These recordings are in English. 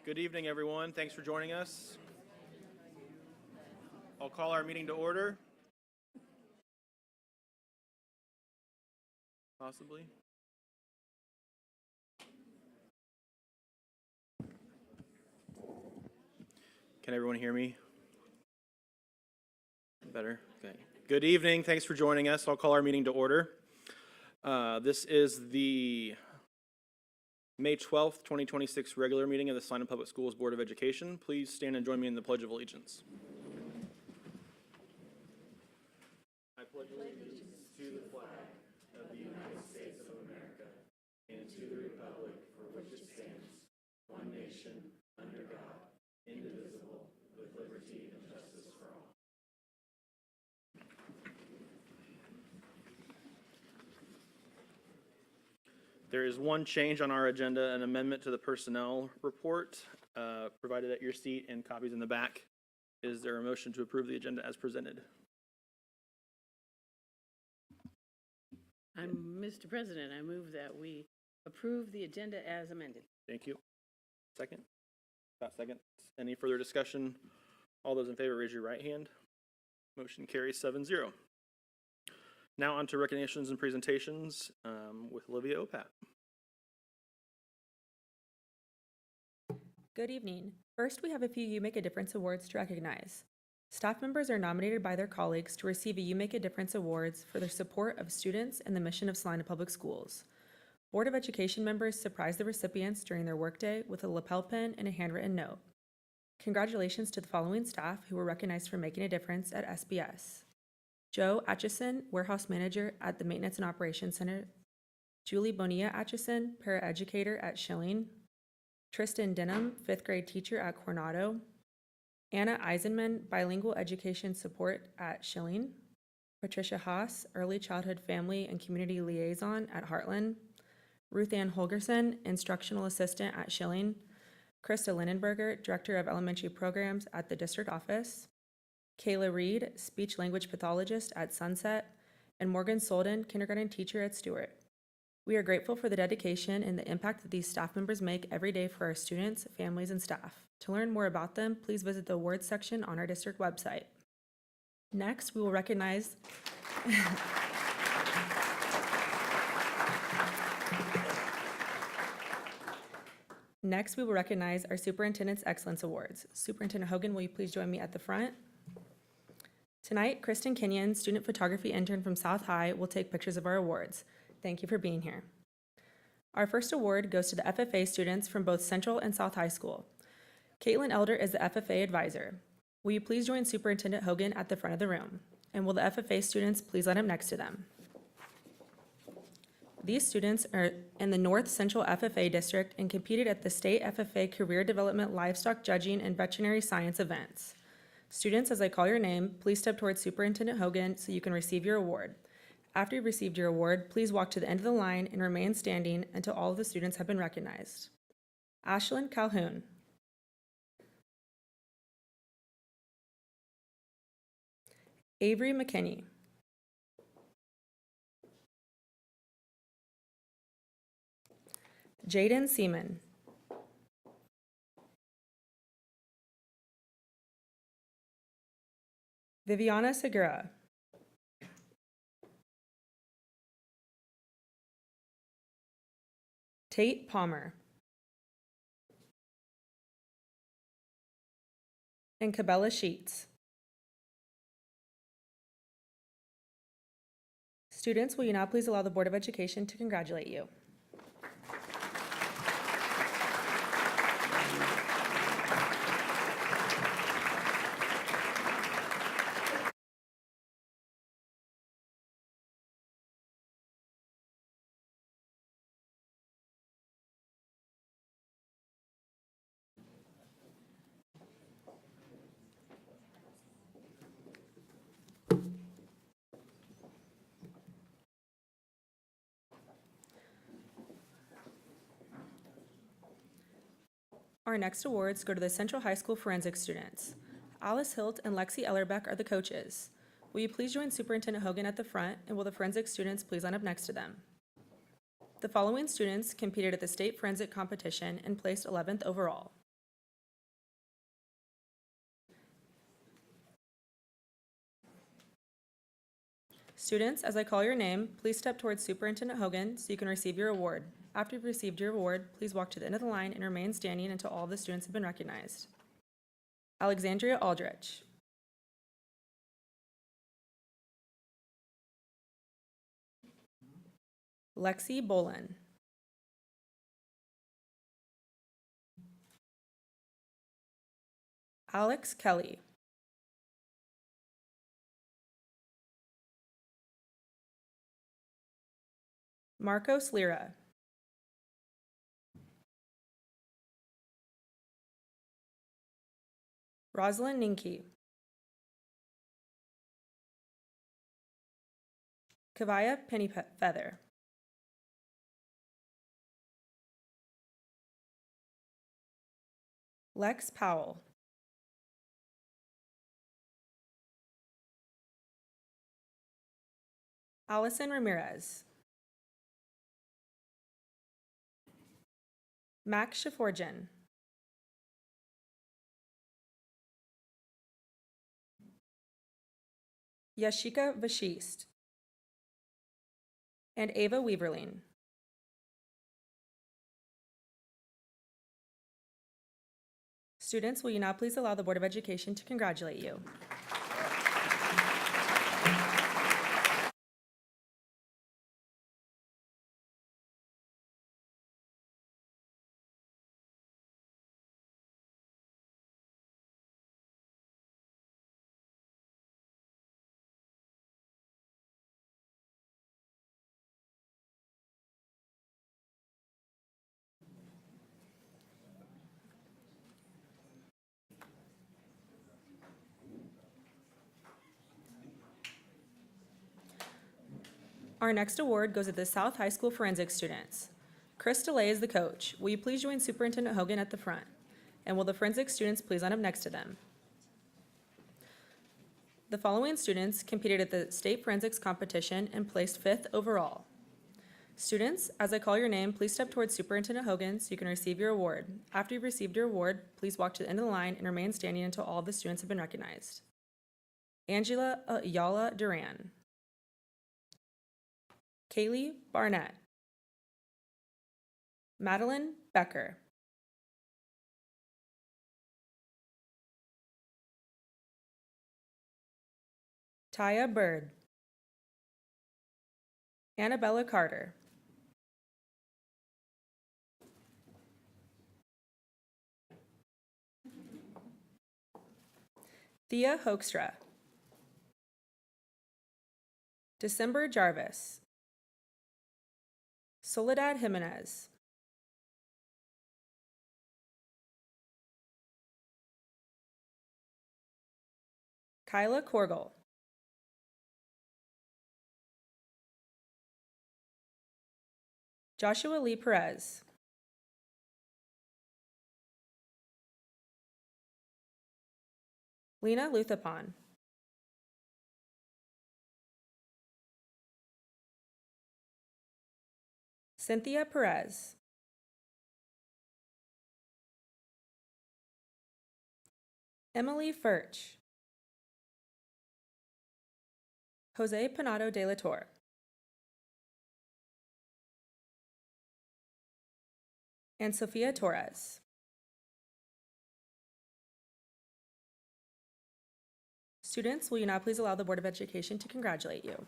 Good evening, everyone. Thanks for joining us. I'll call our meeting to order. Possibly. Can everyone hear me? Better? Okay. Good evening. Thanks for joining us. I'll call our meeting to order. This is the May 12th, 2026 regular meeting of the Salina Public Schools Board of Education. Please stand and join me in the Pledge of Allegiance. I pledge allegiance to the flag of the United States of America and to the republic for which it stands, one nation, under God, indivisible, with liberty and justice for all. There is one change on our agenda, an amendment to the personnel report provided at your seat and copies in the back. Is there a motion to approve the agenda as presented? Mr. President, I move that we approve the agenda as amended. Thank you. Second? About second. Any further discussion? All those in favor, raise your right hand. Motion carries 7-0. Now on to recognitions and presentations with Olivia Opat. Good evening. First, we have a few You Make a Difference awards to recognize. Staff members are nominated by their colleagues to receive a You Make a Difference awards for their support of students and the mission of Salina Public Schools. Board of Education members surprise the recipients during their workday with a lapel pin and a handwritten note. Congratulations to the following staff who were recognized for making a difference at SBS. Joe Atchison, Warehouse Manager at the Maintenance and Operations Center. Julie Bonilla Atchison, Paraeducator at Schilling. Tristan Denham, 5th grade teacher at Coronado. Anna Eisenman, Bilingual Education Support at Schilling. Patricia Haas, Early Childhood Family and Community Liaison at Heartland. Ruth Ann Holgerson, Instructional Assistant at Schilling. Krista Lindenberger, Director of Elementary Programs at the District Office. Kayla Reed, Speech Language Pathologist at Sunset. And Morgan Solden, Kindergarten Teacher at Stewart. We are grateful for the dedication and the impact that these staff members make every day for our students, families, and staff. To learn more about them, please visit the awards section on our district website. Next, we will recognize our Superintendent's Excellence Awards. Superintendent Hogan, will you please join me at the front? Tonight, Kristen Kenyon, student photography intern from South High, will take pictures of our awards. Thank you for being here. Our first award goes to the FFA students from both Central and South High School. Caitlin Elder is the FFA advisor. Will you please join Superintendent Hogan at the front of the room? And will the FFA students please line up next to them? These students are in the North Central FFA District and competed at the State FFA Career Development Livestock Judging and Veterinary Science events. Students, as I call your name, please step towards Superintendent Hogan so you can receive your award. After you've received your award, please walk to the end of the line and remain standing until all of the students have been recognized. Ashlyn Calhoun. Avery McKinney. Jaden Seaman. Viviana Segura. Tate Palmer. And Cabela Sheets. Students, will you now please allow the Board of Education to congratulate you? Our next awards go to the Central High School forensics students. Alice Hilt and Lexi Ellerbeck are the coaches. Will you please join Superintendent Hogan at the front, and will the forensics students please line up next to them? The following students competed at the state forensic competition and placed 11th overall. Students, as I call your name, please step towards Superintendent Hogan so you can receive your award. After you've received your award, please walk to the end of the line and remain standing until all the students have been recognized. Alexandria Aldrich. Lexi Bolin. Alex Kelly. Marcos Lira. Rosalind Ninke. Kavaya Pennyfeather. Lex Powell. Allison Ramirez. Max Shaforjan. Yashika Vashist. And Ava Weaverling. Students, will you now please allow the Board of Education to congratulate you? Our next award goes to the South High School Forensics students. Chris DeLay is the coach. Will you please join Superintendent Hogan at the front? And will the forensics students please line up next to them? The following students competed at the state forensics competition and placed 5th overall. Students, as I call your name, please step towards Superintendent Hogan so you can receive your award. After you've received your award, please walk to the end of the line and remain standing until all the students have been recognized. Angela Ayala Duran. Kaylee Barnett. Madeline Becker. Taya Bird. Annabella Carter. Thea Hoekstra. December Jarvis. Soledad Jimenez. Kyla Korgel. Joshua Lee Perez. Lena Luthapon. Cynthia Perez. Emily Furch. Jose Panado de la Torre. And Sofia Torres. Students, will you now please allow the Board of Education to congratulate you?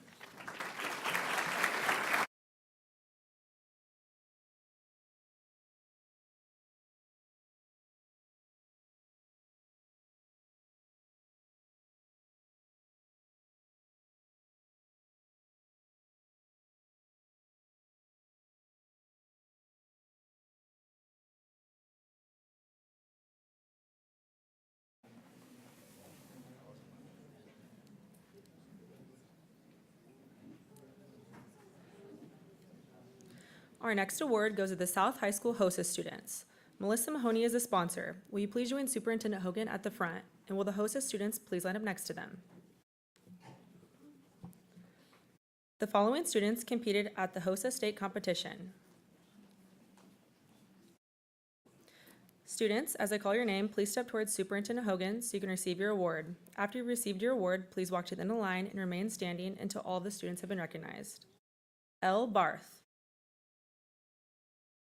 Our next award goes to the South High School hostess students. Melissa Mahoney is the sponsor. Will you please join Superintendent Hogan at the front? And will the hostess students please line up next to them? The following students competed at the HOSA state competition. Students, as I call your name, please step towards Superintendent Hogan so you can receive your award. After you've received your award, please walk to the end of the line and remain standing until all the students have been recognized. L. Barth.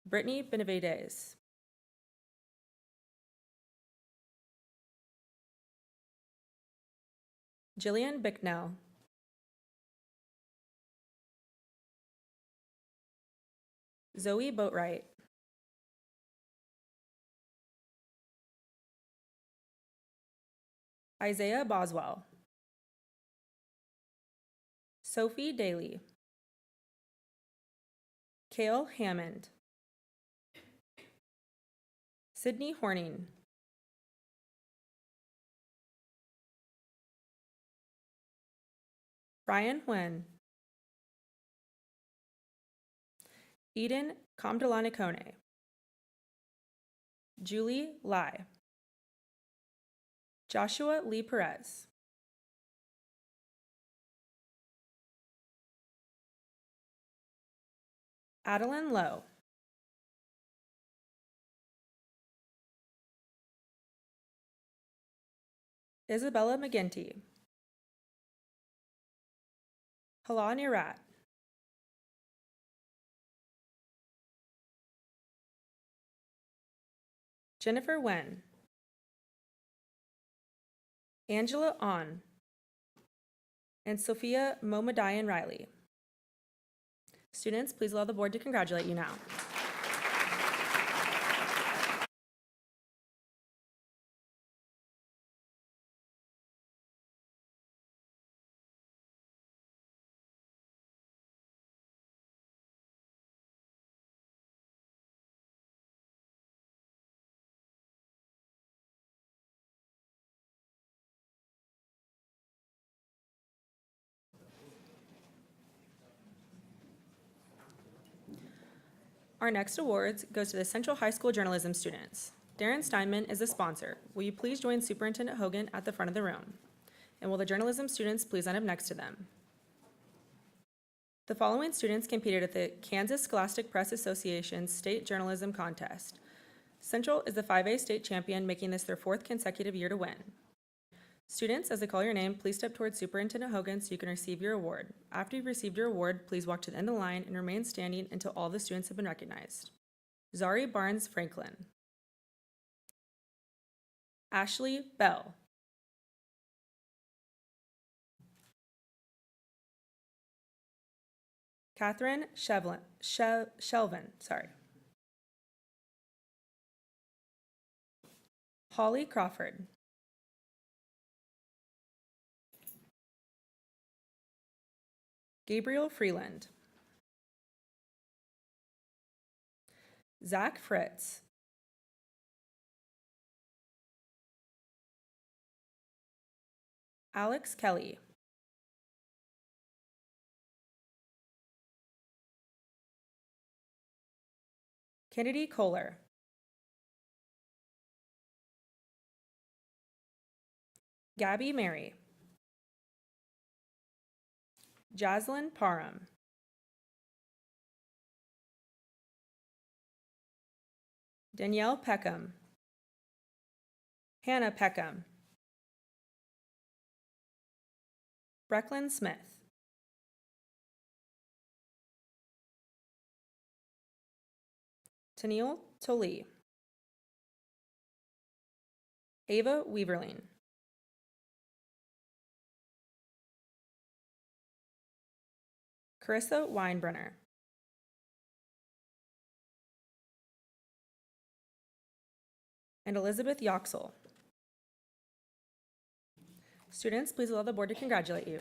Brittany Benavides. Jillian Bicknell. Zoe Boatwright. Isaiah Boswell. Sophie Daly. Kale Hammond. Sydney Horning. Ryan Nguyen. Eden Kamdalanikone. Julie Lai. Joshua Lee Perez. Adeline Lowe. Isabella McGinty. Halani Rat. Jennifer Wen. Angela On. And Sophia Momadayan Riley. Students, please allow the board to congratulate you now. Our next awards goes to the Central High School journalism students. Darren Steinman is the sponsor. Will you please join Superintendent Hogan at the front of the room? And will the journalism students please line up next to them? The following students competed at the Kansas Scholastic Press Association's State Journalism Contest. Central is the 5A state champion, making this their 4th consecutive year to win. Students, as I call your name, please step towards Superintendent Hogan so you can receive your award. After you've received your award, please walk to the end of the line and remain standing until all the students have been recognized. Zari Barnes Franklin. Ashley Bell. Catherine Shelvin. Holly Crawford. Gabriel Freeland. Zach Fritz. Alex Kelly. Kennedy Kohler. Gabby Mary. Jaslyn Parham. Danielle Peckham. Hannah Peckham. Brecklin Smith. Tennille Tolee. Ava Weaverling. Carissa Weinbrenner. And Elizabeth Yoxel. Students, please allow the board to congratulate you.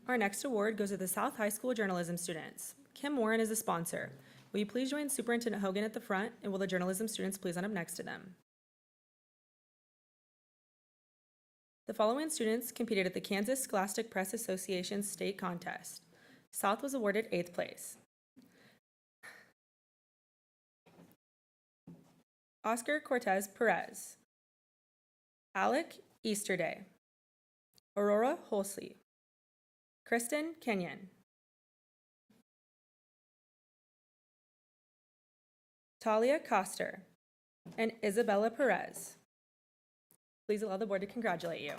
Our next award goes to the South High School journalism students. Kim Warren is the sponsor. Will you please join Superintendent Hogan at the front, and will the journalism students please line up next to them? The following students competed at the Kansas Scholastic Press Association state contest. South was awarded 8th place. Oscar Cortez Perez, Alec Easterday, Aurora Holsley, Kristen Kenyon, Talia Coster, and Isabella Perez. Please allow the board to congratulate you.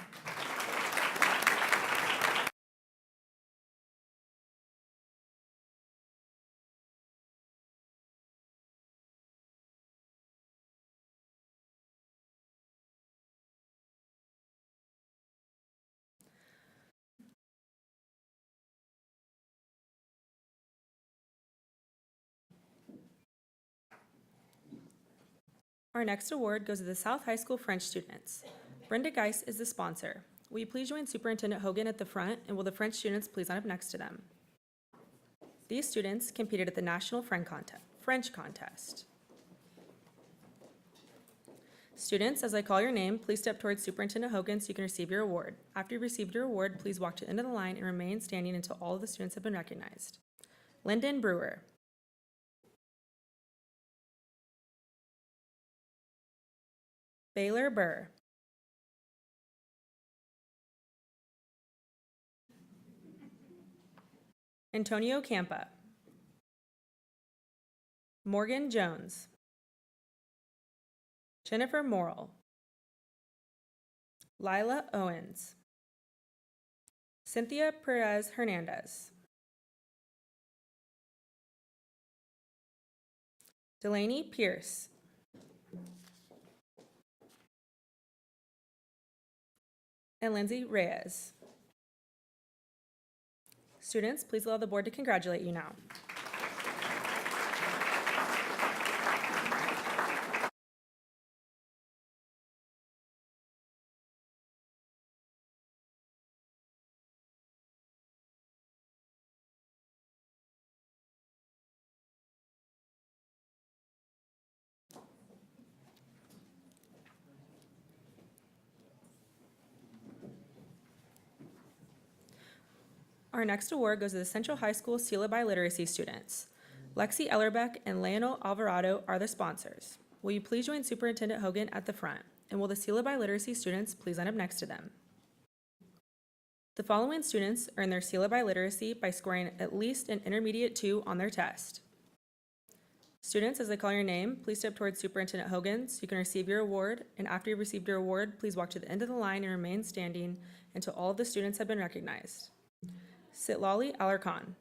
Our next award goes to the South High School French students. Brenda Geis is the sponsor. Will you please join Superintendent Hogan at the front, and will the French students please line up next to them? These students competed at the National French Contest. Students, as I call your name, please step towards Superintendent Hogan so you can receive your award. After you've received your award, please walk to the end of the line and remain standing until all of the students have been recognized. Lyndon Brewer, Baylor Burr, Antonio Campa, Morgan Jones, Jennifer Morrill, Lila Owens, Cynthia Perez Hernandez, Delaney Pierce, and Lindsay Reyes. Students, please allow the board to congratulate you now. Our next award goes to the Central High School SELA Biliteracy students. Lexi Ellerbeck and Leonel Alvarado are the sponsors. Will you please join Superintendent Hogan at the front, and will the SELA Biliteracy students please line up next to them? The following students earn their SELA Biliteracy by scoring at least an intermediate 2 on their test. Students, as I call your name, please step towards Superintendent Hogan so you can receive your award, and after you've received your award, please walk to the end of the line and remain standing until all of the students have been recognized. Sitlali Alarkhan,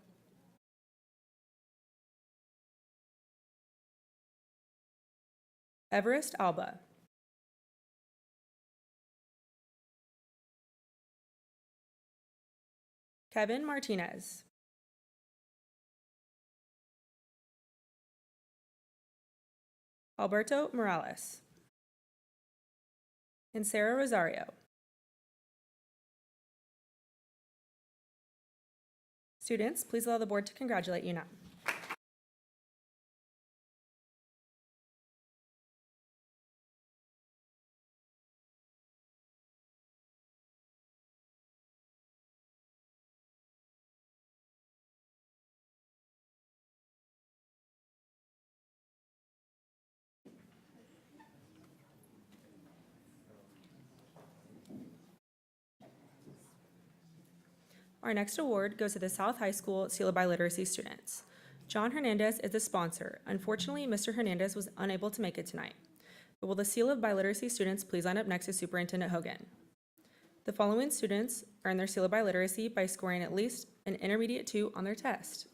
Everest Alba, Kevin Martinez, Alberto Morales, and Sarah Rosario. Students, please allow the board to congratulate you now. Our next award goes to the South High School SELA Biliteracy students. John Hernandez is the sponsor. Unfortunately, Mr. Hernandez was unable to make it tonight. But will the SELA Biliteracy students please line up next to Superintendent Hogan? The following students earn their SELA Biliteracy by scoring at least an intermediate 2 on their test.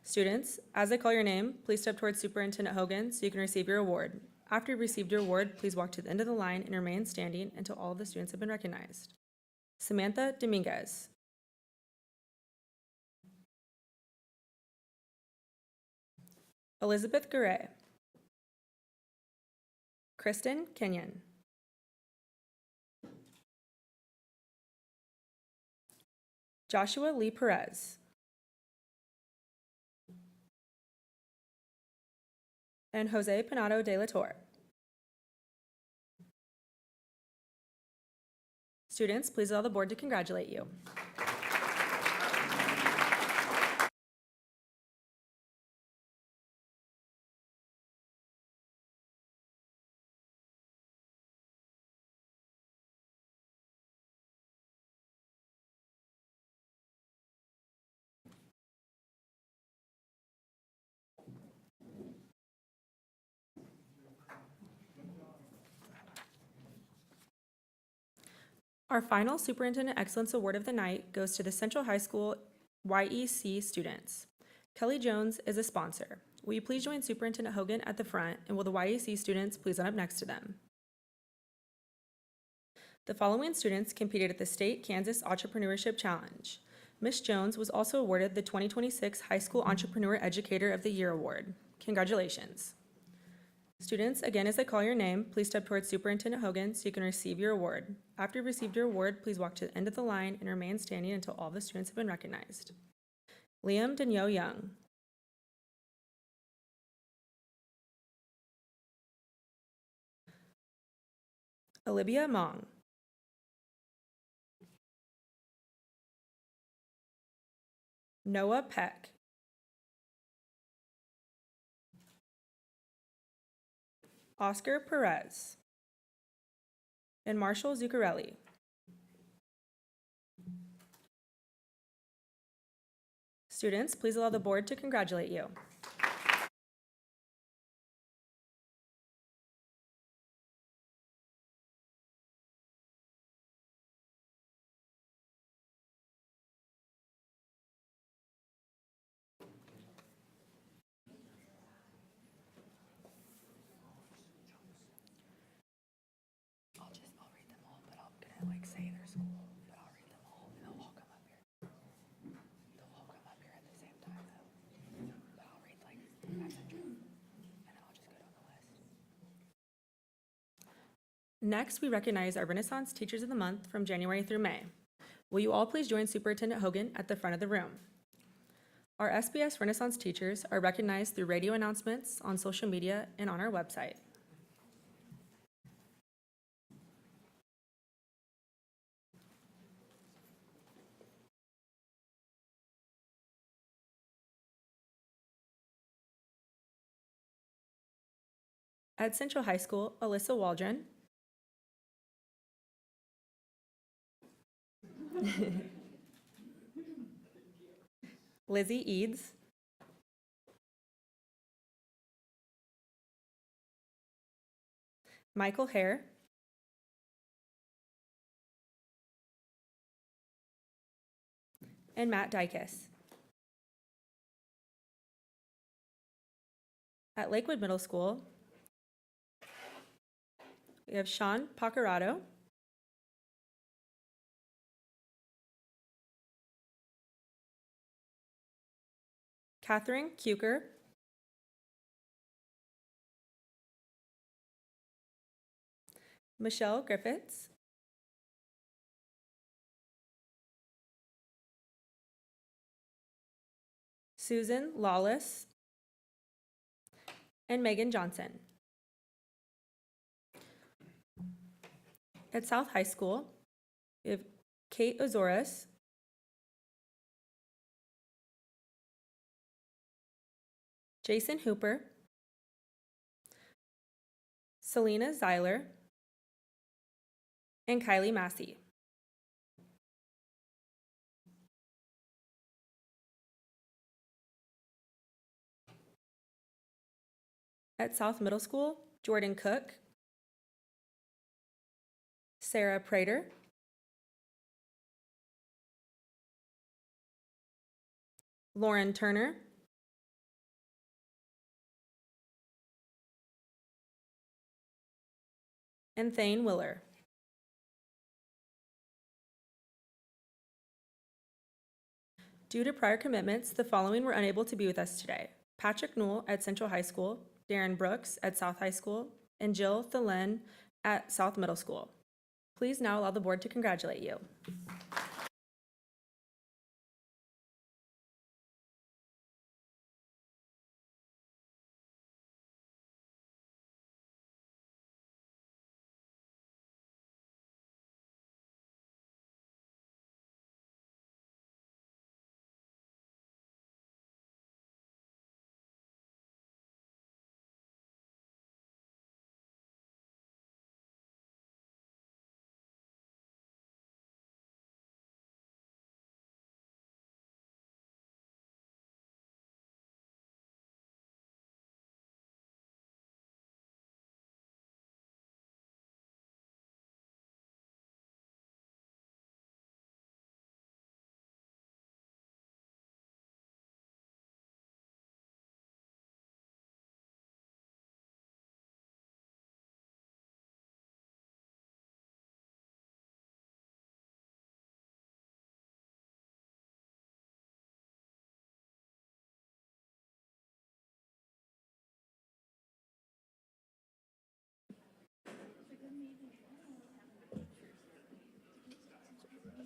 Students, as I call your name, please step towards Superintendent Hogan so you can receive your award. After you've received your award, please walk to the end of the line and remain standing until all of the students have been recognized. Samantha Dominguez, Elizabeth Garay, Kristen Kenyon, Joshua Lee Perez. And Jose Panado de la Torre. Students, please allow the board to congratulate you. Our final Superintendent Excellence Award of the night goes to the Central High School YEC students. Kelly Jones is a sponsor. Will you please join Superintendent Hogan at the front, and will the YEC students please line up next to them? The following students competed at the State Kansas Entrepreneurship Challenge. Ms. Jones was also awarded the 2026 High School Entrepreneur Educator of the Year Award. Congratulations. Students, again, as I call your name, please step towards Superintendent Hogan so you can receive your award. After you've received your award, please walk to the end of the line and remain standing until all the students have been recognized. Liam Denyo Young. Olivia Mong. Noah Peck. Oscar Perez. And Marshall Zuccarelli. Students, please allow the board to congratulate you. I'll read them all, but I'm gonna say their school, but I'll read them all and they'll all come up here. They'll all come up here at the same time though. But I'll read as a joke and then I'll just go down the list. Next, we recognize our Renaissance Teachers of the Month from January through May. Will you all please join Superintendent Hogan at the front of the room? Our SBS Renaissance teachers are recognized through radio announcements, on social media, and on our website. At Central High School, Alyssa Waldron. Lizzie Eads. Michael Hare. And Matt Dykus. At Lakewood Middle School, we have Sean Pacarato. Catherine Kuker. Michelle Griffiths. Susan Lawless. And Megan Johnson. At South High School, we have Kate Azores. Jason Hooper. Selena Zeiler. And Kylie Massey. At South Middle School, Jordan Cook. Sarah Prater. Lauren Turner. And Thane Willer. Due to prior commitments, the following were unable to be with us today: Patrick Newell at Central High School, Darren Brooks at South High School, and Jill Thielen at South Middle School. Please now allow the board to congratulate you.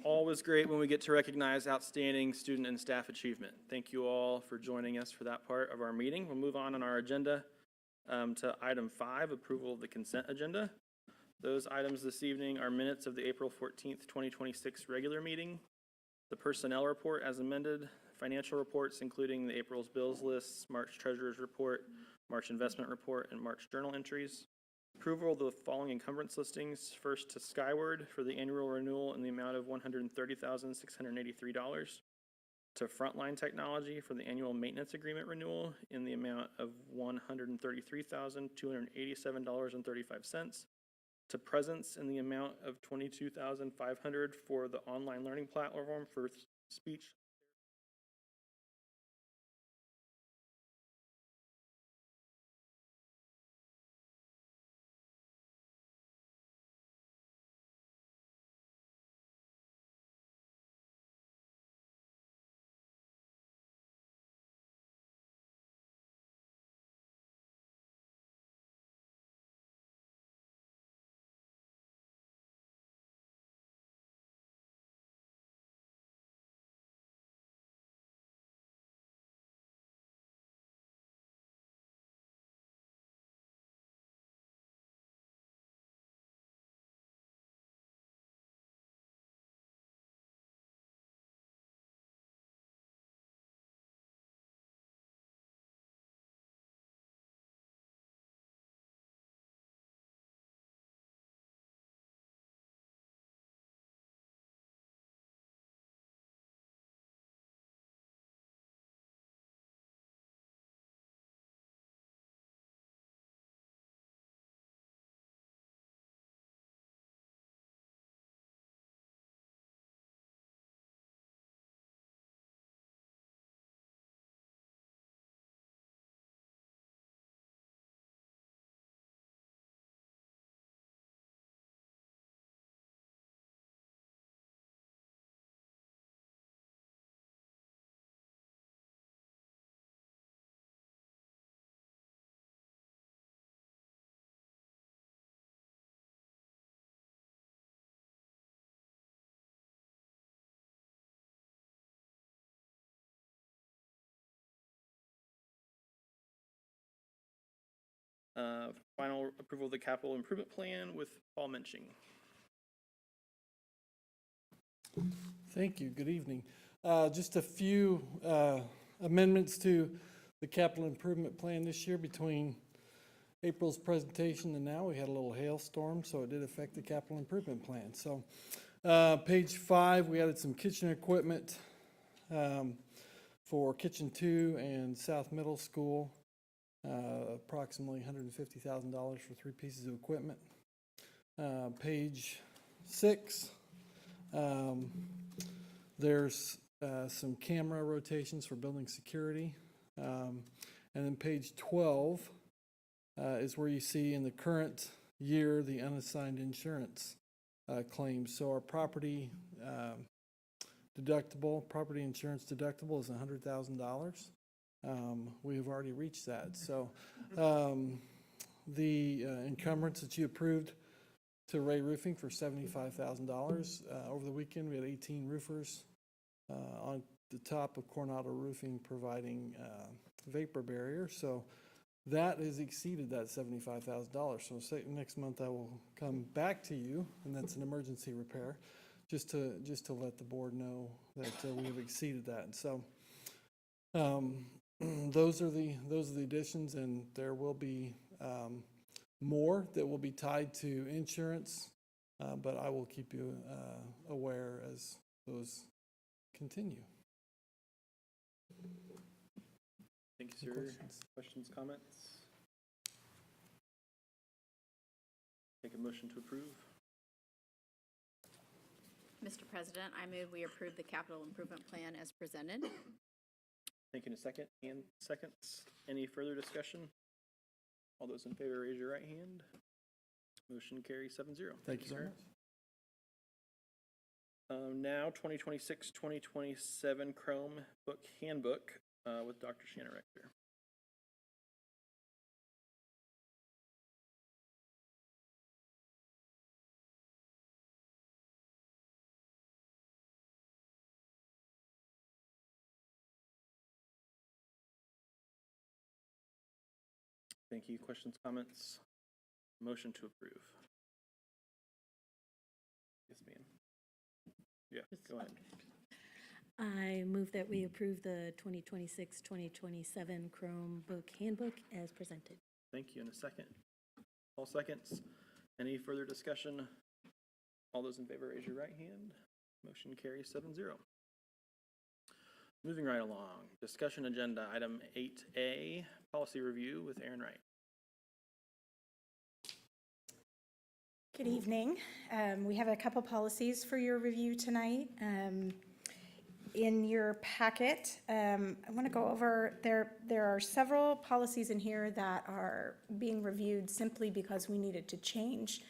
always great when we get to recognize outstanding student and staff achievement. Thank you all for joining us for that part of our meeting. We'll move on our agenda to item 5, approval of the consent agenda. Those items this evening are minutes of the April 14th, 2026 regular meeting, the personnel report as amended, financial reports including the April's bills lists, March treasurer's report, March investment report, and March journal entries. Approval of the following encumbrance listings. First to Skyward for the annual renewal in the amount of $130,683. To Frontline Technology for the annual maintenance agreement renewal in the amount of $133,287.35. To Presence in the amount of $22,500 for the online learning platform for speech. Final approval of the capital improvement plan with Paul Menching. Thank you. Good evening. Just a few amendments to the capital improvement plan this year. Between April's presentation and now, we had a little hailstorm, so it did affect the capital improvement plan. So page 5, we added some kitchen equipment for Kitchen 2 and South Middle School. Approximately $150,000 for 3 pieces of equipment. Page 6, there's some camera rotations for building security. And then page 12 is where you see in the current year the unassigned insurance claims. So our property insurance deductible is $100,000. We have already reached that. So the encumbrance that you approved to Ray Roofing for $75,000. Over the weekend, we had 18 roofers on the top of Coronado Roofing providing vapor barrier. So that has exceeded that $75,000. So next month I will come back to you, and that's an emergency repair, just to let the board know that we have exceeded that. And so those are the additions, and there will be more that will be tied to insurance, but I will keep you aware as those continue. Thank you, sir. Questions, comments? Take a motion to approve. Mr. President, I move we approve the capital improvement plan as presented. Thank you. In a second and seconds. Any further discussion? All those in favor, raise your right hand. Motion carries 7-0. Thank you so much. Now 2026-2027 Chromebook Handbook with Dr. Shannon Rector. Thank you. Questions, comments? Motion to approve. Yes, ma'am. Yeah, go ahead. I move that we approve the 2026-2027 Chromebook Handbook as presented. Thank you. In a second. All seconds. Any further discussion? All those in favor, raise your right hand. Motion carries 7-0. Moving right along, discussion agenda item 8A, policy review with Aaron Wright. Good evening. We have a couple policies for your review tonight. In your packet, I want to go over, there are several policies in here that are being reviewed simply because we needed to change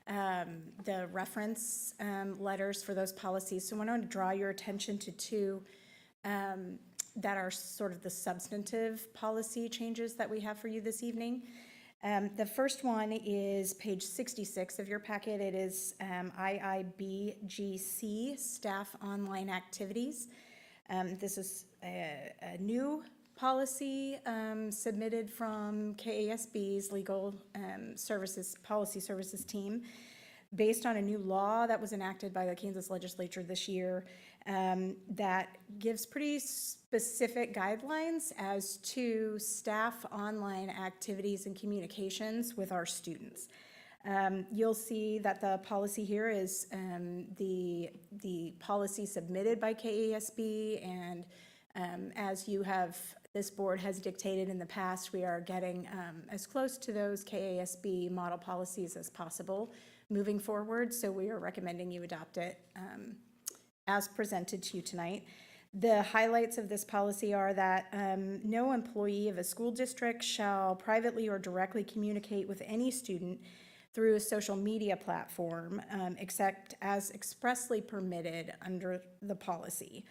the reference letters for those policies. So I want to draw your attention to two that are sort of the substantive policy changes that we have for you this evening. The first one is page 66 of your packet. It is IIBGC, Staff Online Activities. This is a new policy submitted from KASB's Legal Services, Policy Services team, based on a new law that was enacted by the Kansas legislature this year that gives pretty specific guidelines as to staff online activities and communications with our students. You'll see that the policy here is the policy submitted by KASB, and as this board has dictated in the past, we are getting as close to those KASB model policies as possible moving forward, so we are recommending you adopt it as presented to you tonight. The highlights of this policy are that no employee of a school district shall privately or directly communicate with any student through a social media platform except as expressly permitted under the policy.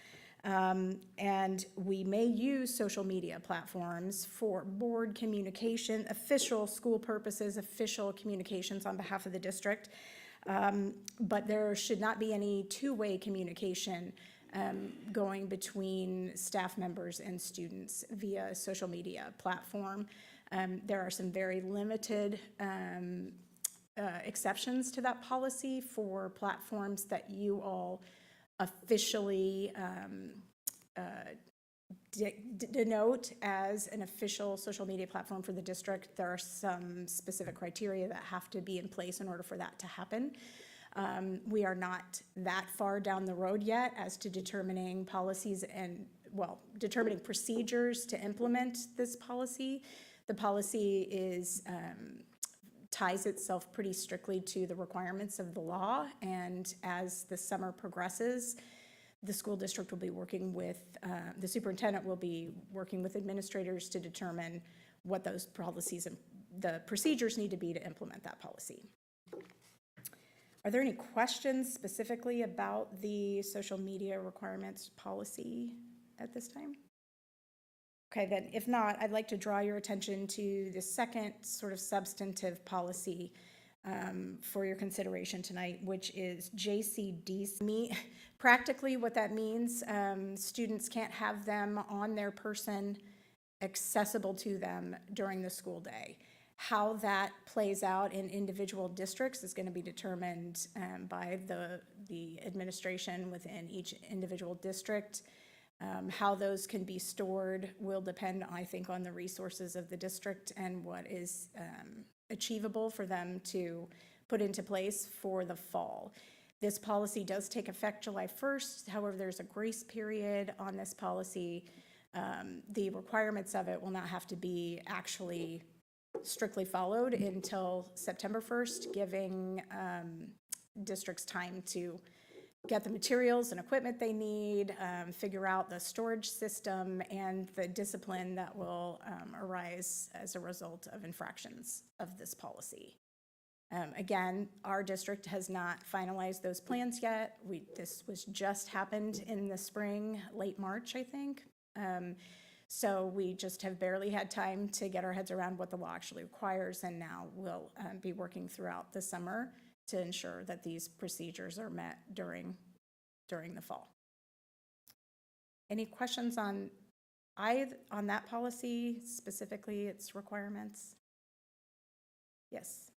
And we may use social media platforms for board communication, official school purposes, official communications on behalf of the district. But there should not be any two-way communication going between staff members and students via a social media platform. There are some very limited exceptions to that policy for platforms that you all officially denote as an official social media platform for the district. There are some specific criteria that have to be in place in order for that to happen. We are not that far down the road yet as to determining policies and, well, determining procedures to implement this policy. The policy ties itself pretty strictly to the requirements of the law, and as the summer progresses, the school district will be working with, the superintendent will be working with administrators to determine what those policies and the procedures need to be to implement that policy. Are there any questions specifically about the social media requirements policy at this time? Okay, then if not, I'd like to draw your attention to the second sort of substantive policy for your consideration tonight, which is JCDC. Practically what that means, students can't have them on their person accessible to them during the school day. How that plays out in individual districts is going to be determined by the administration within each individual district. How those can be stored will depend, I think, on the resources of the district and what is achievable for them to put into place for the fall. This policy does take effect July 1st. However, there's a grace period on this policy. The requirements of it will not have to be actually strictly followed until September 1st, giving districts time to get the materials and equipment they need, figure out the storage system and the discipline that will arise as a result of infractions of this policy. Again, our district has not finalized those plans yet. This was just happened in the spring, late March, I think. So we just have barely had time to get our heads around what the law actually requires, and now we'll be working throughout the summer to ensure that these procedures are met during the fall. Any questions on that policy, specifically its requirements? Yes.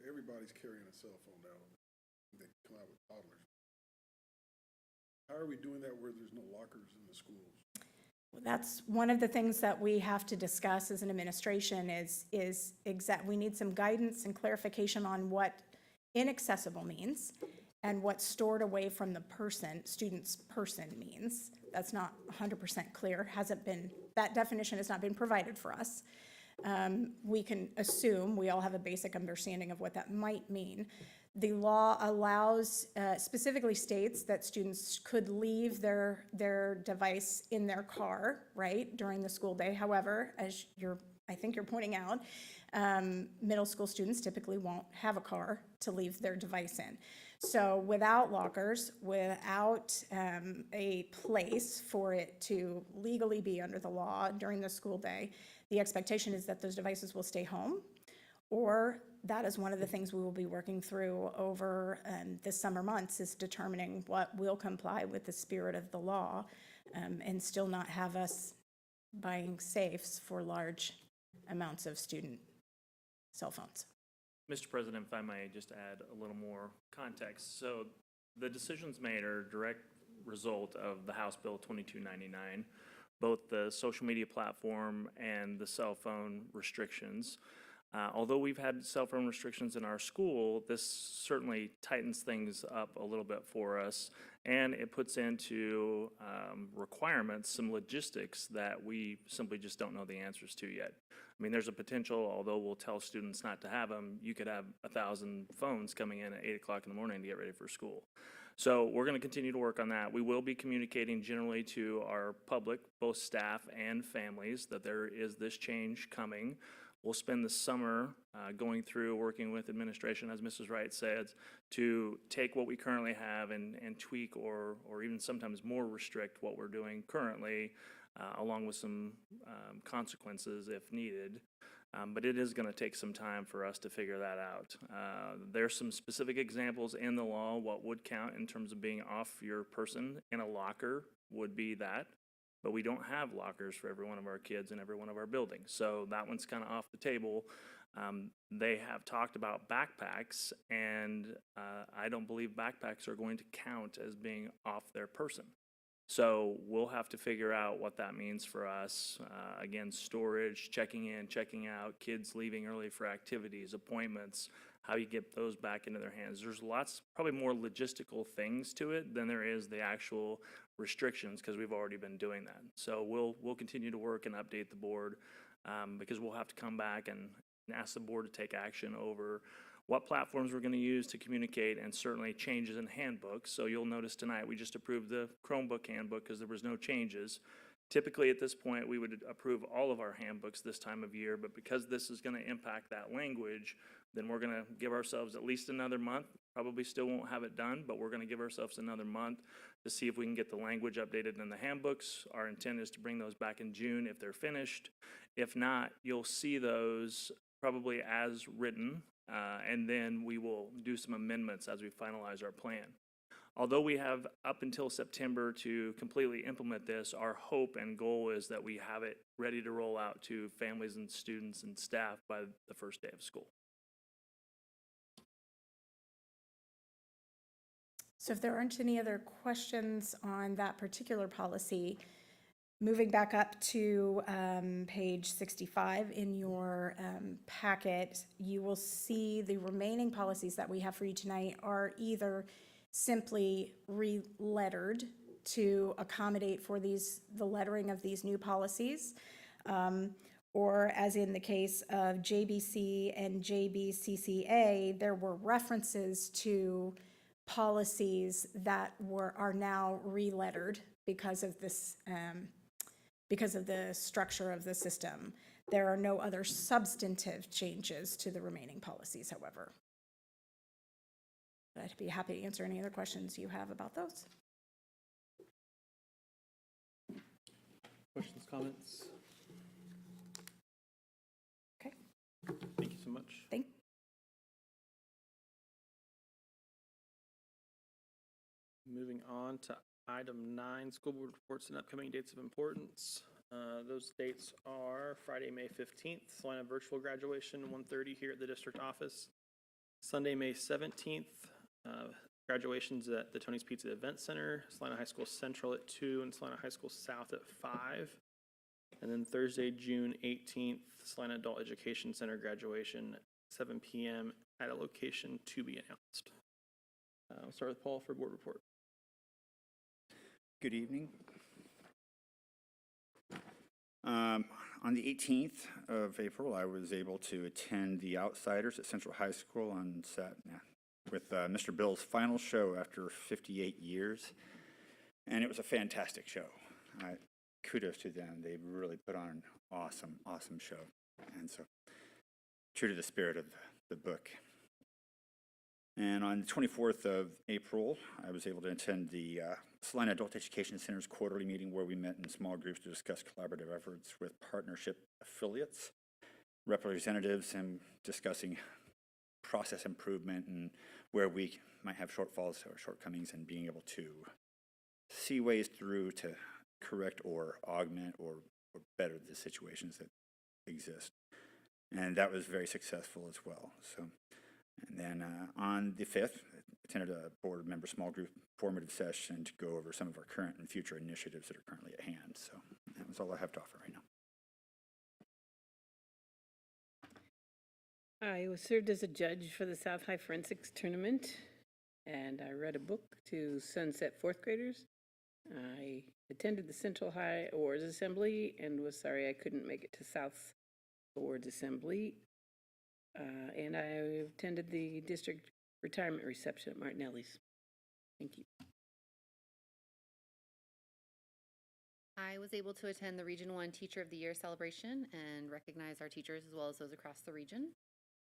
Everybody's carrying a cell phone now. They come out with toddlers. How are we doing that where there's no lockers in the schools? That's one of the things that we have to discuss as an administration is we need some guidance and clarification on what inaccessible means and what stored away from the student's person means. That's not 100% clear, that definition has not been provided for us. We can assume, we all have a basic understanding of what that might mean. The law allows, specifically states that students could leave their device in their car, right, during the school day. However, as I think you're pointing out, middle school students typically won't have a car to leave their device in. So without lockers, without a place for it to legally be under the law during the school day, the expectation is that those devices will stay home, or that is one of the things we will be working through over the summer months, is determining what will comply with the spirit of the law and still not have us buying safes for large amounts of student cell phones. Mr. President, if I may just add a little more context. So the decisions made are a direct result of the House Bill 2299, both the social media platform and the cell phone restrictions. Although we've had cell phone restrictions in our school, this certainly tightens things up a little bit for us, and it puts into requirements some logistics that we simply just don't know the answers to yet. I mean, there's a potential, although we'll tell students not to have them, you could have 1,000 phones coming in at 8 o'clock in the morning to get ready for school. So we're going to continue to work on that. We will be communicating generally to our public, both staff and families, that there is this change coming. We'll spend the summer going through, working with administration, as Mrs. Wright said, to take what we currently have and tweak or even sometimes more restrict what we're doing currently, along with some consequences if needed. But it is going to take some time for us to figure that out. There's some specific examples in the law. What would count in terms of being off your person in a locker would be that. But we don't have lockers for every one of our kids in every one of our buildings. So that one's kind of off the table. They have talked about backpacks, and I don't believe backpacks are going to count as being off their person. So we'll have to figure out what that means for us. Again, storage, checking in, checking out, kids leaving early for activities, appointments, how you get those back into their hands. There's lots, probably more logistical things to it than there is the actual restrictions, because we've already been doing that. So we'll continue to work and update the board, because we'll have to come back and ask the board to take action over what platforms we're going to use to communicate, and certainly changes in handbooks. So you'll notice tonight we just approved the Chromebook handbook because there was no changes. Typically at this point we would approve all of our handbooks this time of year, but because this is going to impact that language, then we're going to give ourselves at least another month. Probably still won't have it done, but we're going to give ourselves another month to see if we can get the language updated in the handbooks. Our intent is to bring those back in June if they're finished. If not, you'll see those probably as written, and then we will do some amendments as we finalize our plan. Although we have up until September to completely implement this, our hope and goal is that we have it ready to roll out to families and students and staff by the first day of school. So if there aren't any other questions on that particular policy, moving back up to page 65 in your packet, you will see the remaining policies that we have for you tonight are either simply re-lettered to accommodate for the lettering of these new policies, or as in the case of JBC and JBCCA, there were references to policies that are now re-lettered because of this, because of the structure of the system. There are no other substantive changes to the remaining policies, however. I'd be happy to answer any other questions you have about those. Questions, comments? Okay. Thank you so much. Moving on to Item 9, school board reports and upcoming dates of importance. Those dates are Friday, May 15th, Salina virtual graduation, 1:30 here at the district office. Sunday, May 17th, graduations at the Tony's Pizza Event Center, Salina High School Central at 2, and Salina High School South at 5. And then Thursday, June 18th, Salina Adult Education Center graduation, 7 p.m. at a location to be announced. We'll start with Paul for board report. Good evening. On the 18th of April, I was able to attend the Outsiders at Central High School on with Mr. Bill's final show after 58 years, and it was a fantastic show. Kudos to them. They really put on an awesome show, and so true to the spirit of the book. And on the 24th of April, I was able to attend the Salina Adult Education Center's quarterly meeting where we met in small groups to discuss collaborative efforts with partnership affiliates, representatives, and discussing process improvement and where we might have shortfalls or shortcomings and being able to see ways through to correct or augment or better the situations that exist. And that was very successful as well. So. And then on the 5th, I attended a board member small group formative session to go over some of our current and future initiatives that are currently at hand. So that was all I have to offer right now. I was served as a judge for the South High Forensics Tournament, and I read a book to Sunset fourth graders. I attended the Central High Awards Assembly and was sorry I couldn't make it to South Awards Assembly. And I attended the district retirement reception at Martinelli's. Thank you. I was able to attend the Region 1 Teacher of the Year celebration and recognize our teachers as well as those across the region.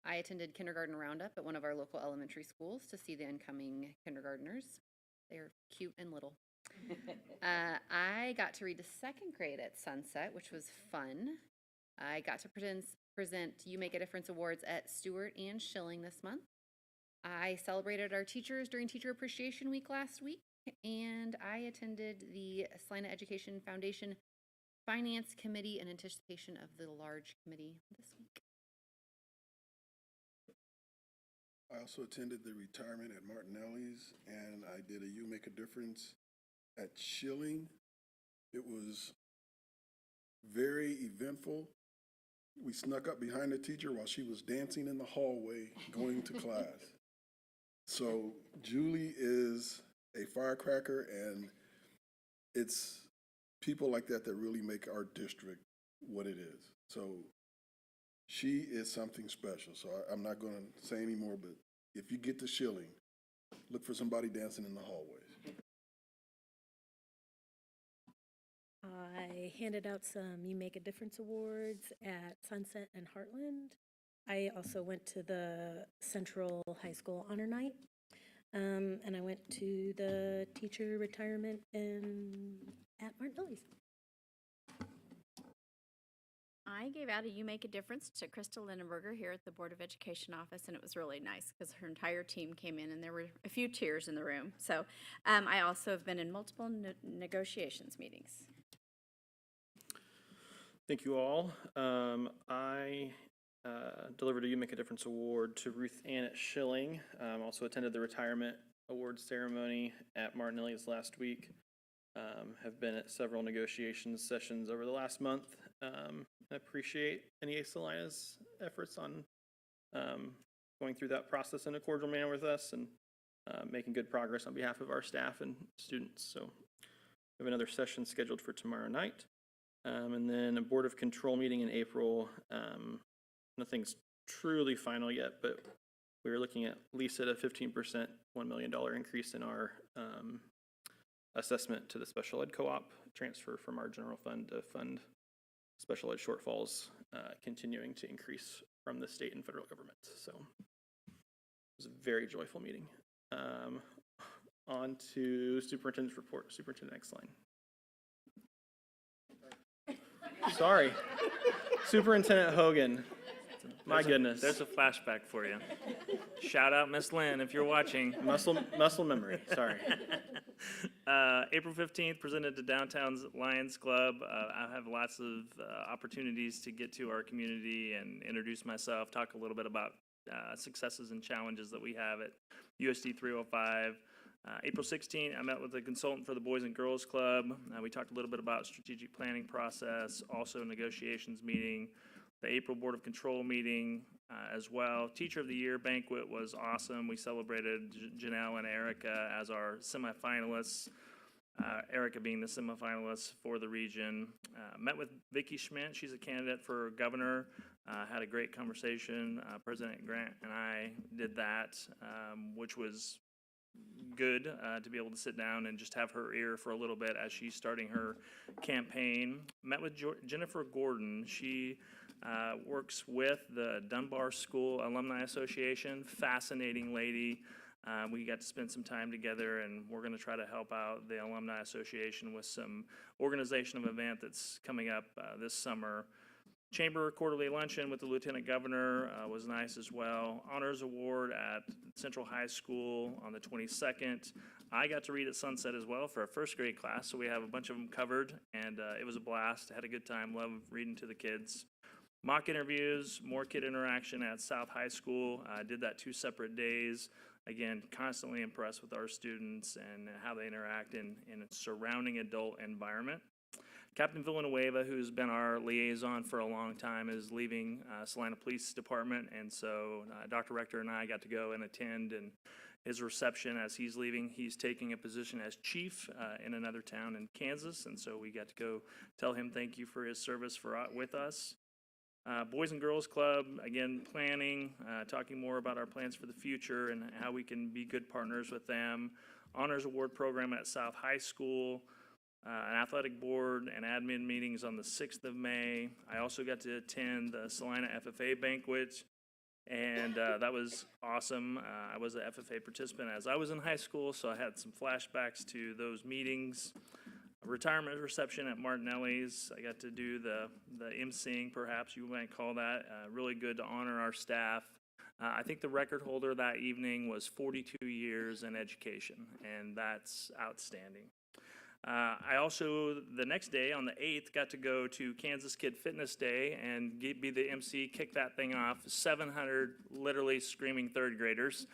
I attended kindergarten roundup at one of our local elementary schools to see the incoming kindergartners. They're cute and little. I got to read to second grade at Sunset, which was fun. I got to present You Make a Difference Awards at Stewart and Schilling this month. I celebrated our teachers during Teacher Appreciation Week last week, and I attended the Salina Education Foundation Finance Committee in anticipation of the large committee this week. I also attended the retirement at Martinelli's, and I did a You Make a Difference at Schilling. It was very eventful. We snuck up behind the teacher while she was dancing in the hallway going to class. So Julie is a firecracker, and it's people like that that really make our district what it is. So she is something special. So I'm not going to say any more, but if you get to Schilling, look for somebody dancing in the hallways. I handed out some You Make a Difference awards at Sunset and Heartland. I also went to the Central High School Honor Night, and I went to the teacher retirement at Martinelli's. I gave out a You Make a Difference to Krista Lindenberger here at the Board of Education office, and it was really nice because her entire team came in and there were a few tears in the room. So I also have been in multiple negotiations meetings. Thank you all. I delivered a You Make a Difference award to Ruth Ann at Schilling. Also attended the retirement awards ceremony at Martinelli's last week. Have been at several negotiation sessions over the last month. I appreciate NEA Salina's efforts on going through that process in a cordial manner with us and making good progress on behalf of our staff and students. So we have another session scheduled for tomorrow night. And then a Board of Control meeting in April. Nothing's truly final yet, but we're looking at least at a 15% $1 million increase in our assessment to the special ed co-op, transfer from our general fund to fund special ed shortfalls, continuing to increase from the state and federal government. So it was a very joyful meeting. On to superintendent's report. Superintendent Exline. Sorry. Superintendent Hogan. My goodness. There's a flashback for you. Shout out Miss Lynn if you're watching. Muscle memory. Sorry. April 15th, presented to Downtown's Lions Club. I have lots of opportunities to get to our community and introduce myself, talk a little bit about successes and challenges that we have at USD 305. April 16th, I met with a consultant for the Boys and Girls Club. We talked a little bit about strategic planning process, also negotiations meeting, the April Board of Control meeting as well. Teacher of the Year banquet was awesome. We celebrated Janelle and Erica as our semifinalists. Erica being the semifinalist for the region. Met with Vicki Schmidt. She's a candidate for governor. Had a great conversation. President Grant and I did that, which was good to be able to sit down and just have her ear for a little bit as she's starting her campaign. Met with Jennifer Gordon. She works with the Dunbar School Alumni Association. Fascinating lady. We got to spend some time together, and we're going to try to help out the Alumni Association with some organization of event that's coming up this summer. Chamber Quarterly Luncheon with the Lieutenant Governor was nice as well. Honors Award at Central High School on the 22nd. I got to read at Sunset as well for a first grade class, so we have a bunch of them covered, and it was a blast. Had a good time. Love reading to the kids. Mock interviews, more kid interaction at South High School. I did that 2 separate days. Again, constantly impressed with our students and how they interact in a surrounding adult environment. Captain Villanueva, who's been our liaison for a long time, is leaving Salina Police Department, and so Dr. Rector and I got to go and attend and his reception as he's leaving. He's taking a position as chief in another town in Kansas, and so we got to go tell him thank you for his service with us. Boys and Girls Club, again, planning, talking more about our plans for the future and how we can be good partners with them. Honors Award program at South High School. An athletic board and admin meetings on the 6th of May. I also got to attend the Salina FFA banquet, and that was awesome. I was an FFA participant as I was in high school, so I had some flashbacks to those meetings. A retirement reception at Martinelli's. I got to do the emceeing, perhaps you might call that. Really good to honor our staff. I think the record holder that evening was 42 years in education, and that's outstanding. I also, the next day on the 8th, got to go to Kansas Kid Fitness Day and be the MC, kick that thing off. 700 literally screaming third graders.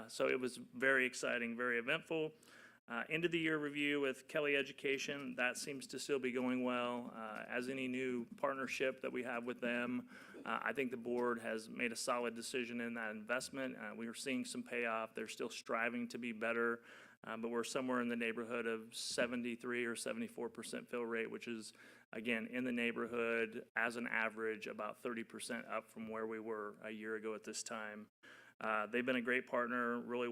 So it was very exciting, very eventful. End of the year review with Kelly Education, that seems to still be going well. As any new partnership that we have with them, I think the board has made a solid decision in that investment. We are seeing some payoff. They're still striving to be better. But we're somewhere in the neighborhood of 73 or 74% fill rate, which is, again, in the neighborhood as an average, about 30% up from where we were a year ago at this time. They've been a great partner, really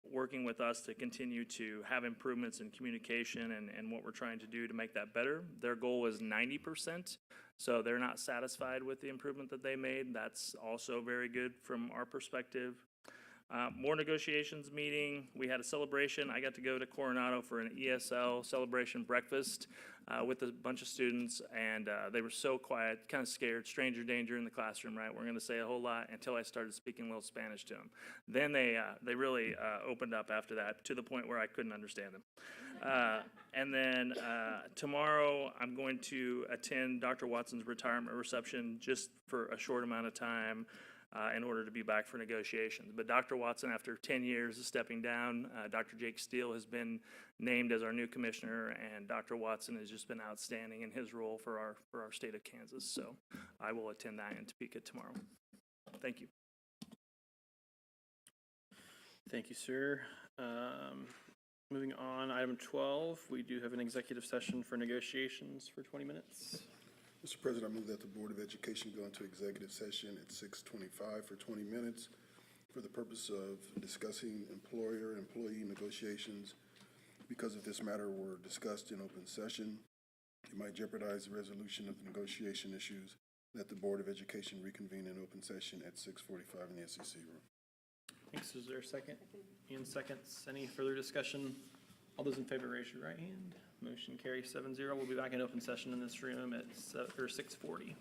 working with us to continue to have improvements in communication and what we're trying to do to make that better. Their goal is 90%, so they're not satisfied with the improvement that they made. That's also very good from our perspective. More negotiations meeting. We had a celebration. I got to go to Coronado for an ESL celebration breakfast with a bunch of students, and they were so quiet, kind of scared, stranger danger in the classroom, right? We're going to say a whole lot until I started speaking a little Spanish to them. Then they really opened up after that to the point where I couldn't understand them. And then tomorrow I'm going to attend Dr. Watson's retirement reception just for a short amount of time. In order to be back for negotiations. But Dr. Watson, after 10 years of stepping down, Dr. Jake Steele has been named as our new commissioner, and Dr. Watson has just been outstanding in his role for our state of Kansas. So I will attend that in Topeka tomorrow. Thank you. Thank you, sir. Moving on, item 12, we do have an executive session for negotiations for 20 minutes. Mr. President, I move that the Board of Education go into executive session at 6:25 for 20 minutes for the purpose of discussing employer-employee negotiations. Because if this matter were discussed in open session, it might jeopardize the resolution of the negotiation issues. That the Board of Education reconvene in open session at 6:45 in the SEC room. Thanks. Is there a second? Ian seconds. Any further discussion? All those in favor, raise your right hand. Motion carries 7-0. We'll be back in open session in this room at 6:40.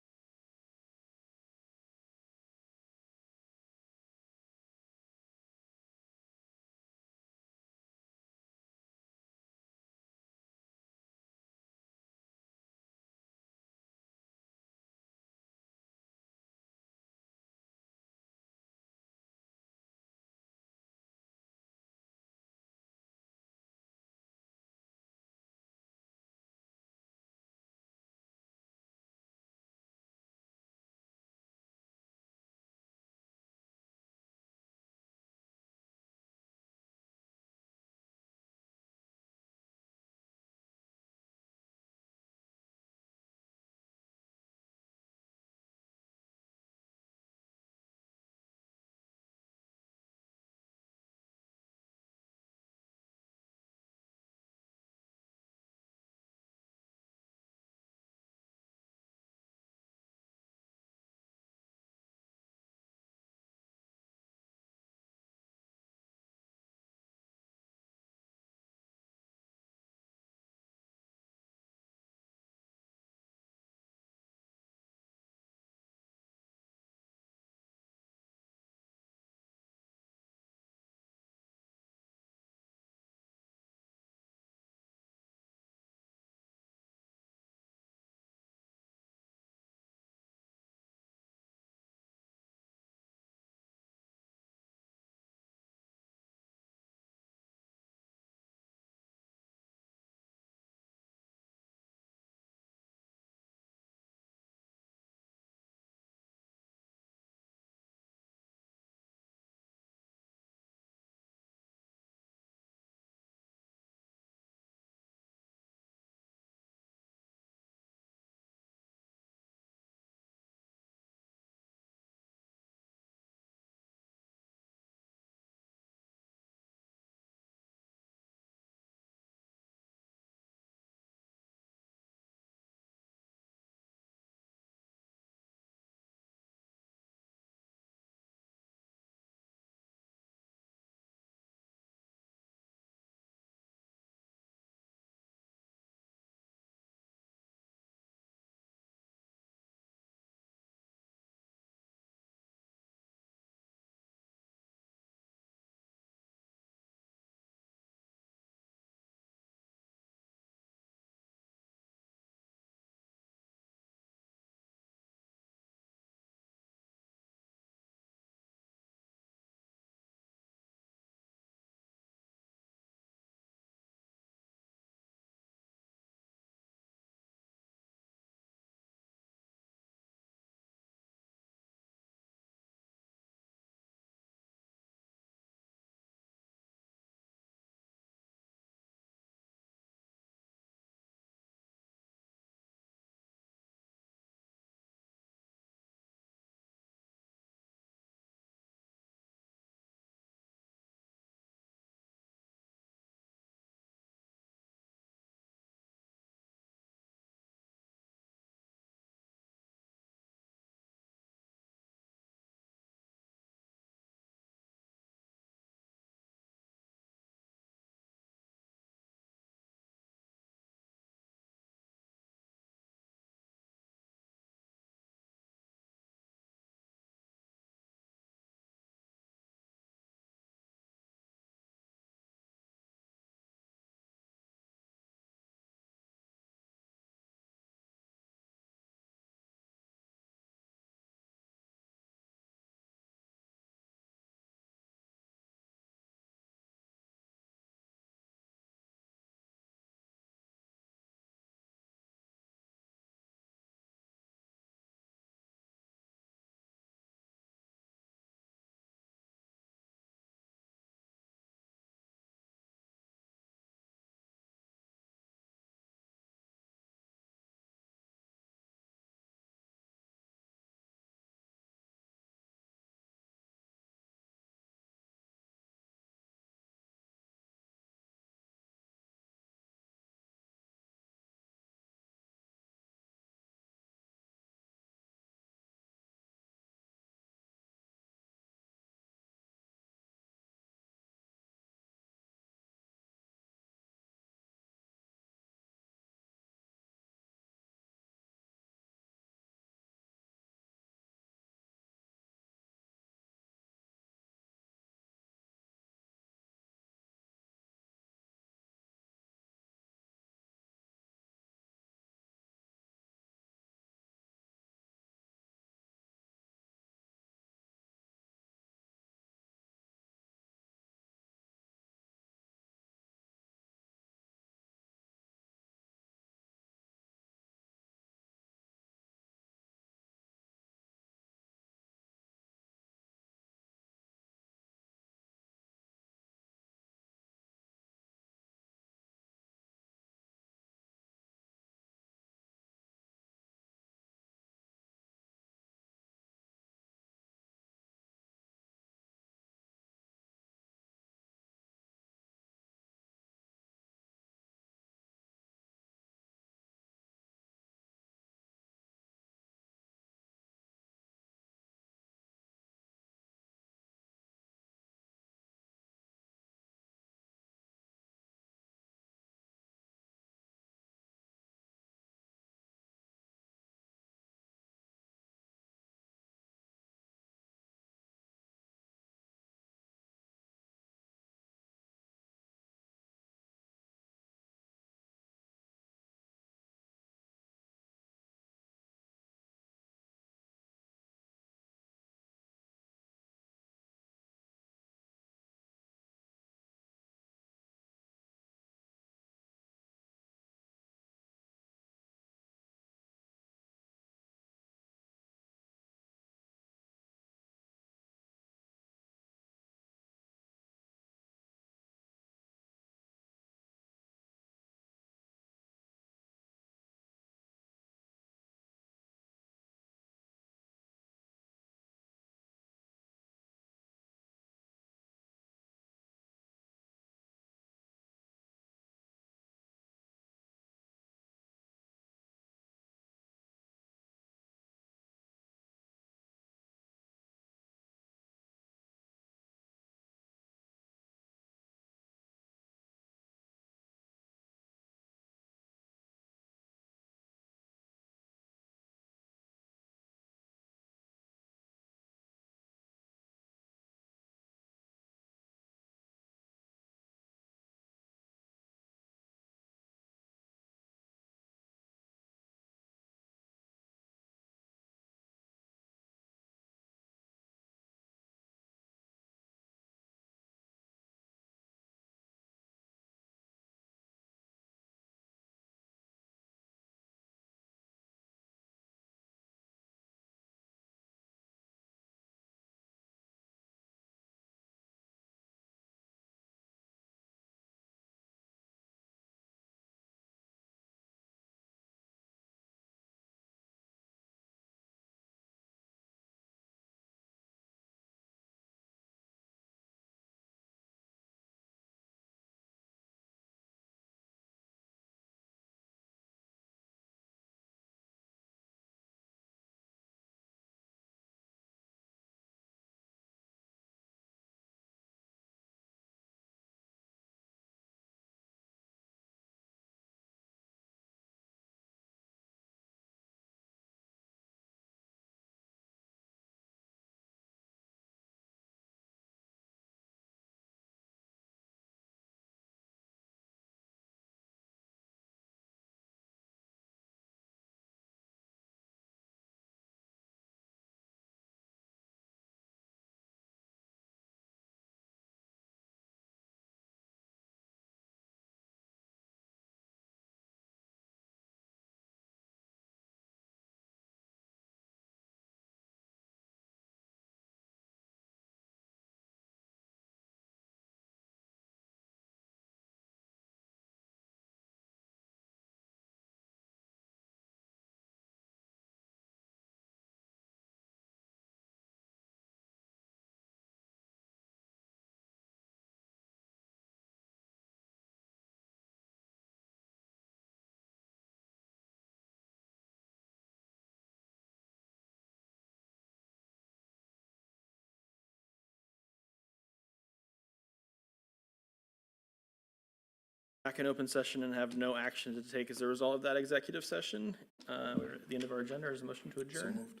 back in open session and have no action to take as a result of that executive session. We're at the end of our agenda. Is a motion to So adjourn? moved.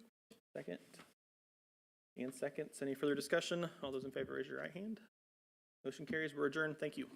Second. And seconds. Any further discussion? All those in favor, raise your right hand. Motion carries. We're adjourned. Thank you.